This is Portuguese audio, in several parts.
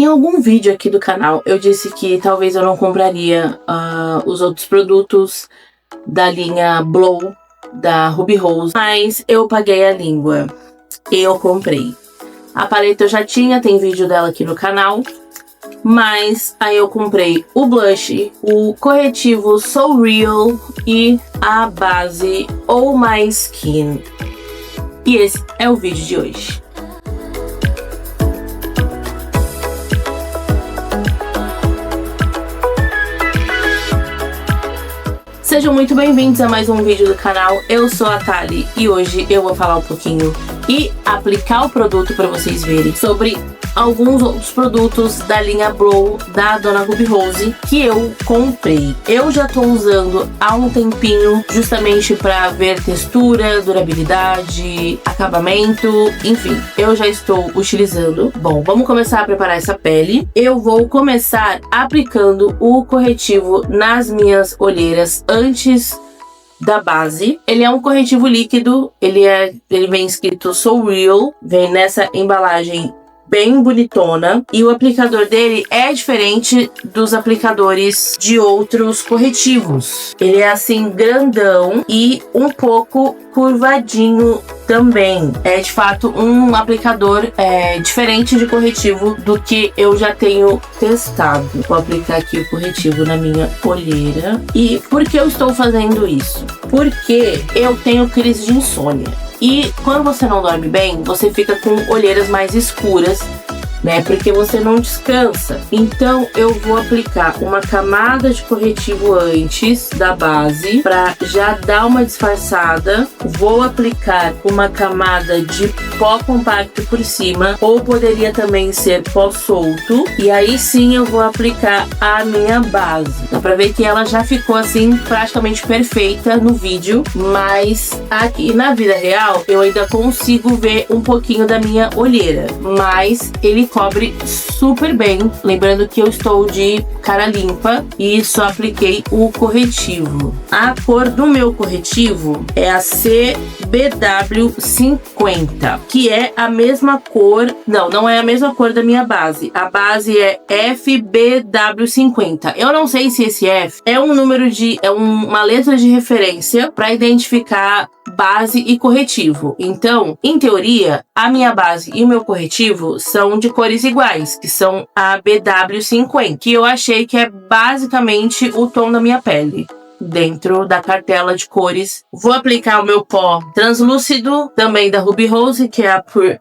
Em algum vídeo aqui do canal eu disse que talvez eu não compraria os outros produtos da linha Blow da Ruby Rose, mas eu paguei a língua e eu comprei. A paleta eu já tinha, tem vídeo dela aqui no canal, mas aí eu comprei o blush, o corretivo So Real e a base Oh My Skin. E esse é o vídeo de hoje. Sejam muito bem-vindos a mais um vídeo do canal. Eu sou a Thali e hoje eu vou falar um pouquinho e aplicar o produto para vocês verem sobre alguns outros produtos da linha Blow da Dona Ruby Rose que eu comprei. Eu já tô usando há um tempinho justamente para ver textura, durabilidade, acabamento, enfim, eu já estou utilizando. Bom, vamos começar a preparar essa pele. Eu vou começar aplicando o corretivo nas minhas olheiras antes da base. Ele é um corretivo líquido, ele vem escrito So Real, vem nessa embalagem bem bonitona, e o aplicador dele é diferente dos aplicadores de outros corretivos. Ele é assim grandão e um pouco curvadinho também. É de fato um aplicador diferente de corretivo do que eu já tenho testado. Vou aplicar aqui o corretivo na minha olheira. E por que eu estou fazendo isso? Porque eu tenho crise de insônia. E quando você não dorme bem, você fica com olheiras mais escuras, né? Porque você não descansa. Então eu vou aplicar uma camada de corretivo antes da base para já dar uma disfarçada. Vou aplicar uma camada de pó compacto por cima, ou poderia também ser pó solto. E aí sim eu vou aplicar a minha base. Dá pra ver que ela já ficou assim praticamente perfeita no vídeo, mas aqui na vida real eu ainda consigo ver um pouquinho da minha olheira, mas ele cobre super bem. Lembrando que eu estou de cara limpa e só apliquei o corretivo. A cor do meu corretivo é a CBW50, que é a mesma cor, não é a mesma cor da minha base. A base é FBW50. Eu não sei se esse F é um número uma letra de referência para identificar base e corretivo. Então, em teoria, a minha base e o meu corretivo são de cores iguais, que são a BW50, que eu achei que é basicamente o tom da minha pele dentro da cartela de cores. Vou aplicar o meu pó translúcido, também da Ruby Rose, que é a Pure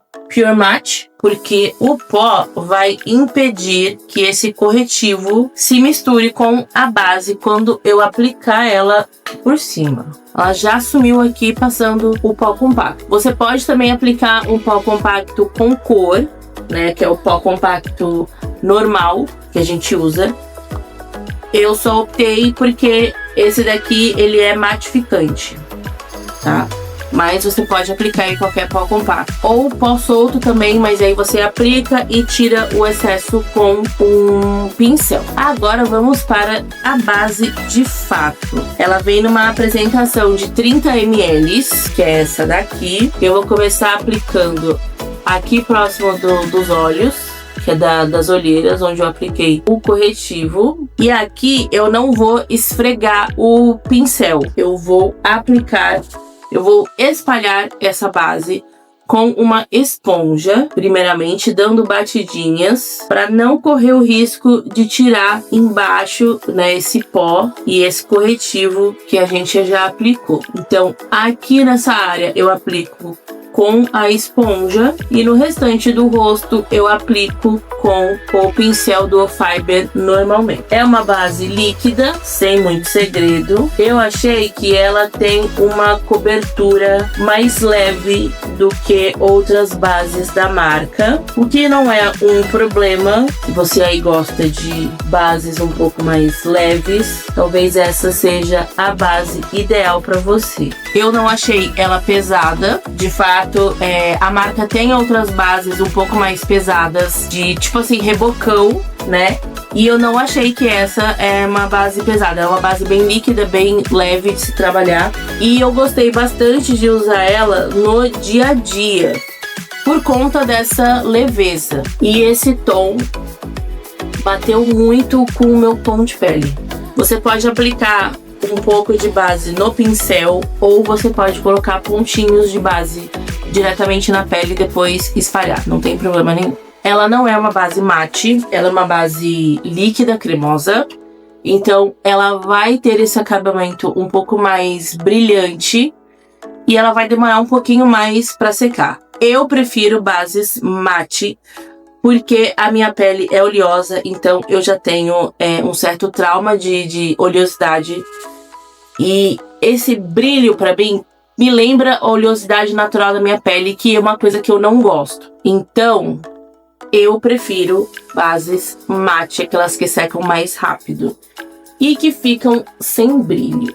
Matte, porque o pó vai impedir que esse corretivo se misture com a base quando eu aplicar ela por cima. Ela já sumiu aqui passando o pó compacto. Você pode também aplicar um pó compacto com cor, né, que é o pó compacto normal que a gente usa. Eu só optei porque esse daqui ele é matificante, tá? Mas você pode aplicar em qualquer pó compacto. Ou pó solto também, mas aí você aplica e tira o excesso com um pincel. Agora vamos para a base de fato. Ela vem numa apresentação de 30 ml, que é essa daqui. Eu vou começar aplicando aqui próximo dos olhos, que é das olheiras, onde eu apliquei o corretivo. E aqui eu não vou esfregar o pincel. Eu vou espalhar essa base com uma esponja, primeiramente dando batidinhas, para não correr o risco de tirar embaixo, né, esse pó e esse corretivo que a gente já aplicou. Então, aqui nessa área eu aplico com a esponja e no restante do rosto eu aplico com o pincel do Fiber normalmente. É uma base líquida, sem muito segredo. Eu achei que ela tem uma cobertura mais leve do que outras bases da marca, o que não é um problema. Se você aí gosta de bases um pouco mais leves, talvez essa seja a base ideal para você. Eu não achei ela pesada, de fato. A marca tem outras bases um pouco mais pesadas, de tipo assim, rebocão, né? E eu não achei que essa é uma base pesada. É uma base bem líquida, bem leve de se trabalhar. E eu gostei bastante de usar ela no dia a dia, por conta dessa leveza. E esse tom bateu muito com o meu tom de pele. Você pode aplicar um pouco de base no pincel ou você pode colocar pontinhos de base diretamente na pele e depois espalhar, não tem problema nenhum. Ela não é uma base mate, ela é uma base líquida, cremosa. Então ela vai ter esse acabamento um pouco mais brilhante e ela vai demorar um pouquinho mais para secar. Eu prefiro bases mate porque a minha pele é oleosa, então eu já tenho um certo trauma de oleosidade. E esse brilho para mim me lembra a oleosidade natural da minha pele, que é uma coisa que eu não gosto. Então eu prefiro bases mate, aquelas que secam mais rápido e que ficam sem brilho.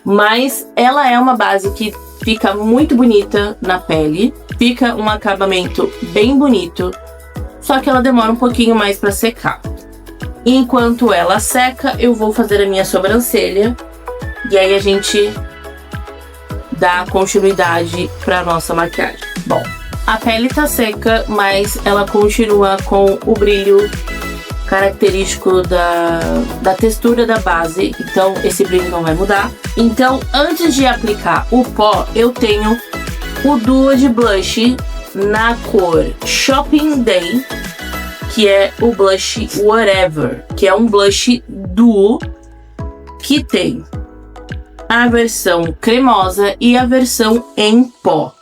Mas ela é uma base que fica muito bonita na pele, fica um acabamento bem bonito, só que ela demora um pouquinho mais para secar. Enquanto ela seca, eu vou fazer a minha sobrancelha e aí a gente dá continuidade para nossa maquiagem. Bom, a pele tá seca, mas ela continua com o brilho característico da textura da base, então esse brilho não vai mudar. Então, antes de aplicar o pó, eu tenho o duo de blush na cor Shopping Day, que é o blush Whatever, que é um blush duo que tem a versão cremosa e a versão em pó.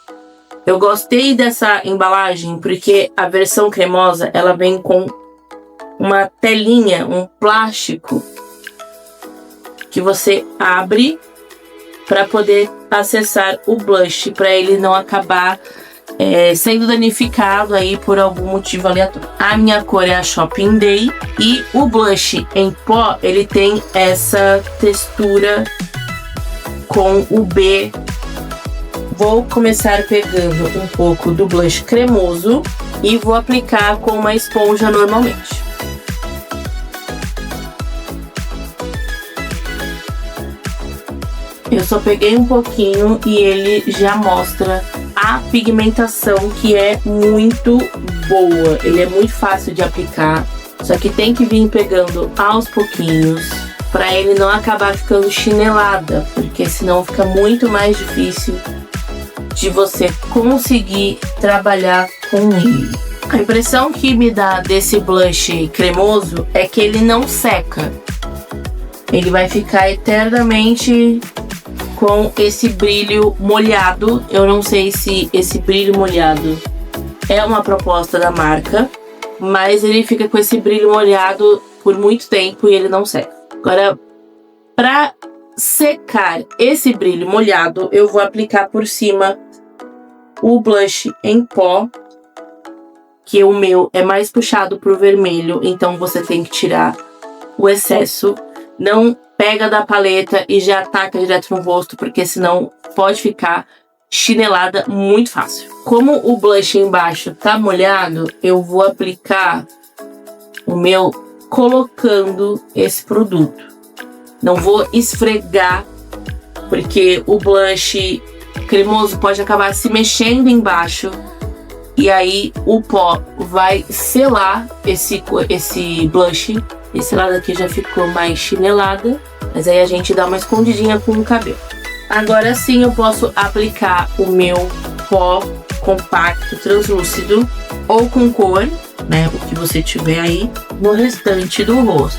Eu gostei dessa embalagem porque a versão cremosa ela vem com uma telinha, um plástico que você abre para poder acessar o blush, para ele não acabar sendo danificado aí por algum motivo aleatório. A minha cor é a Shopping Day e o blush em pó ele tem essa textura com o B. Vou começar pegando um pouco do blush cremoso e vou aplicar com uma esponja normalmente. Eu só peguei um pouquinho e ele já mostra a pigmentação, que é muito boa. Ele é muito fácil de aplicar, só que tem que vir pegando aos pouquinhos para ele não acabar ficando chinelada, porque senão fica muito mais difícil de você conseguir trabalhar com ele. A impressão que me dá desse blush cremoso é que ele não seca. Ele vai ficar eternamente com esse brilho molhado. Eu não sei se esse brilho molhado é uma proposta da marca, mas ele fica com esse brilho molhado por muito tempo e ele não seca. Agora, para secar esse brilho molhado, eu vou aplicar por cima o blush em pó, que o meu é mais puxado pro vermelho, então você tem que tirar o excesso. Não pega da paleta e já ataca direto no rosto, porque senão pode ficar chinelada muito fácil. Como o blush embaixo tá molhado, eu vou aplicar o meu colocando esse produto. Não vou esfregar, porque o blush cremoso pode acabar se mexendo embaixo e aí o pó vai selar esse blush. Esse lado aqui já ficou mais chinelada, mas aí a gente dá uma escondidinha com o cabelo. Agora sim eu posso aplicar o meu pó compacto translúcido ou com cor, né, o que você tiver aí, no restante do rosto.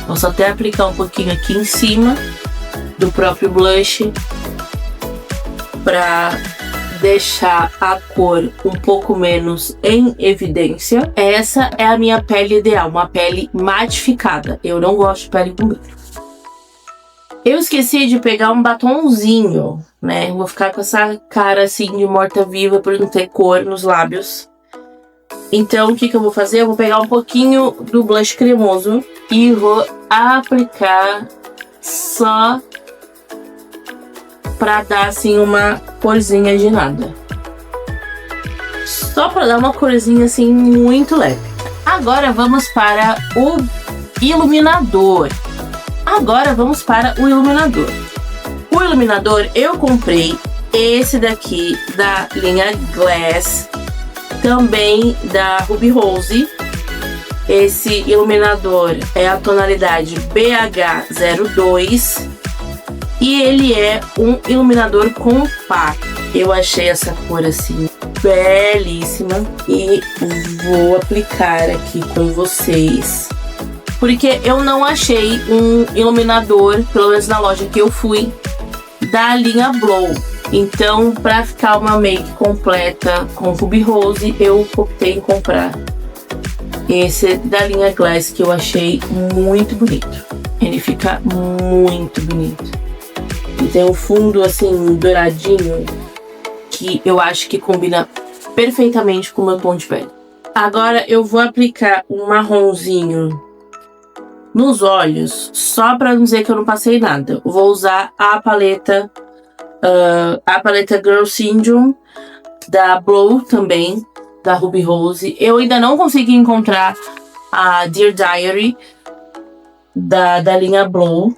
Posso até aplicar um pouquinho aqui em cima do próprio blush para deixar a cor um pouco menos em evidência. Essa é a minha pele ideal, uma pele matificada. Eu não gosto de pele com brilho. Eu esqueci de pegar um batonzinho, né? Vou ficar com essa cara assim de morta-viva por não ter cor nos lábios. Então o que eu vou fazer? Eu vou pegar um pouquinho do blush cremoso e vou aplicar só pra dar assim uma corzinha de nada. Só pra dar uma corzinha assim muito leve. Agora vamos para o iluminador. O iluminador eu comprei esse daqui da linha Glass, também da Ruby Rose. Esse iluminador é a tonalidade BH02 e ele é um iluminador compacto. Eu achei essa cor assim belíssima e vou aplicar aqui com vocês, porque eu não achei um iluminador, pelo menos na loja que eu fui, da linha Blow. Então, para ficar uma make completa com Ruby Rose, eu optei em comprar esse da linha Glass, que eu achei muito bonito. Ele fica muito bonito. E tem um fundo assim douradinho que eu acho que combina perfeitamente com o meu tom de pele. Agora eu vou aplicar um marronzinho nos olhos, só para não dizer que eu não passei nada. Eu vou usar a paleta Girl Syndrome da Blow também, da Ruby Rose. Eu ainda não consegui encontrar a Dear Diary da linha Blow,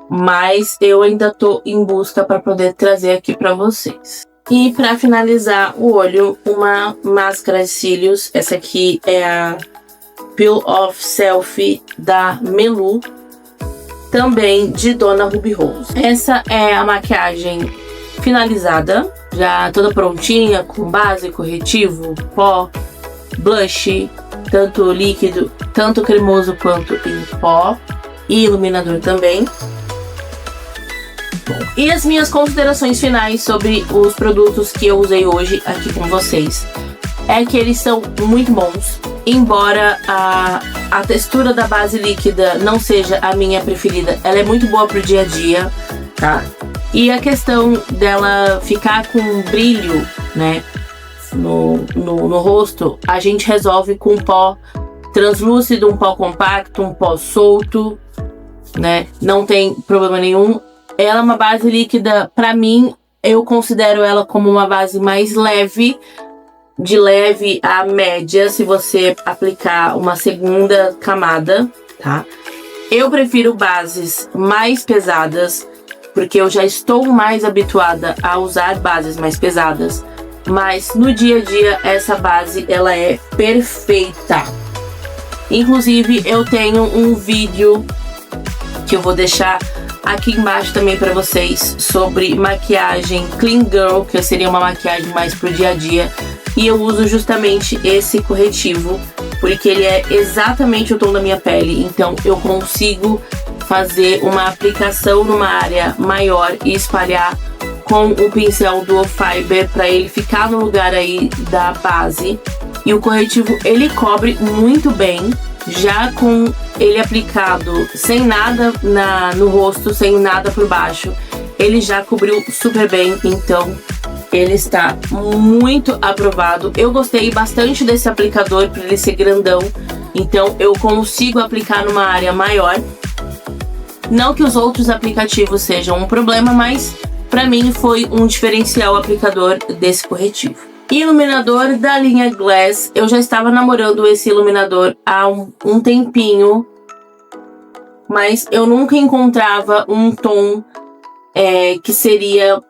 mas eu ainda tô em busca para poder trazer aqui para vocês. E para finalizar o olho, uma máscara de cílios. Essa aqui é a Peel Off Selfie da Melu, também de Dona Ruby Rose. Essa é a maquiagem finalizada, já toda prontinha, com base, corretivo, pó, blush, tanto líquido, tanto cremoso quanto em pó, e iluminador também. Bom, e as minhas considerações finais sobre os produtos que eu usei hoje aqui com vocês é que eles são muito bons, embora a textura da base líquida não seja a minha preferida, ela é muito boa pro dia a dia, tá? E a questão dela ficar com um brilho, né, no rosto, a gente resolve com um pó translúcido, um pó compacto, um pó solto, né? Não tem problema nenhum. Ela é uma base líquida, pra mim, eu considero ela como uma base mais leve, de leve a média, se você aplicar uma segunda camada, tá? Eu prefiro bases mais pesadas, porque eu já estou mais habituada a usar bases mais pesadas, mas no dia a dia essa base ela é perfeita. Inclusive eu tenho um vídeo que eu vou deixar aqui embaixo também para vocês sobre maquiagem Clean Girl, que seria uma maquiagem mais pro dia a dia, e eu uso justamente esse corretivo porque ele é exatamente o tom da minha pele, então eu consigo fazer uma aplicação numa área maior e espalhar com o pincel Duo Fiber para ele ficar no lugar aí da base. E o corretivo ele cobre muito bem, já com ele aplicado sem nada no rosto, sem nada por baixo, ele já cobriu super bem, então ele está muito aprovado. Eu gostei bastante desse aplicador por ele ser grandão, então eu consigo aplicar numa área maior. Não que os outros aplicativos sejam um problema, mas pra mim foi um diferencial o aplicador desse corretivo. Iluminador da linha Glass. Eu já estava namorando esse iluminador há um tempinho, mas eu nunca encontrava um tom que seria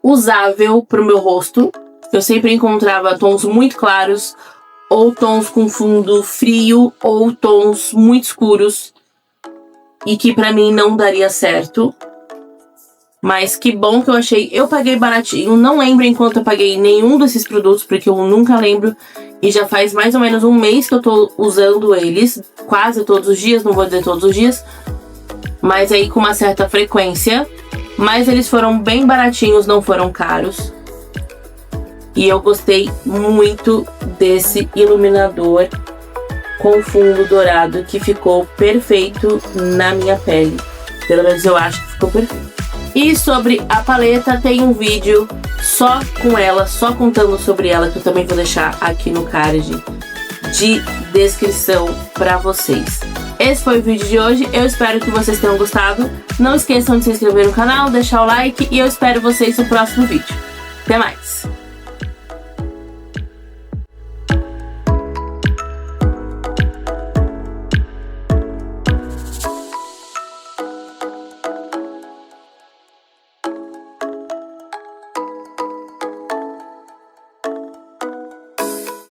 usável pro meu rosto. Eu sempre encontrava tons muito claros, ou tons com fundo frio, ou tons muito escuros, e que pra mim não daria certo. Mas que bom que eu achei. Eu paguei baratinho, não lembro em quanto eu paguei nenhum desses produtos, porque eu nunca lembro. E já faz mais ou menos um mês que eu tô usando eles, quase todos os dias, não vou dizer todos os dias, mas aí com uma certa frequência. Mas eles foram bem baratinhos, não foram caros. E eu gostei muito desse iluminador com fundo dourado, que ficou perfeito na minha pele. Pelo menos eu acho que ficou perfeito. E sobre a paleta, tem um vídeo só com ela, só contando sobre ela, que eu também vou deixar aqui no card de descrição pra vocês. Esse foi o vídeo de hoje, eu espero que vocês tenham gostado. Não esqueçam de se inscrever no canal, deixar o like e eu espero vocês no próximo vídeo. Até mais!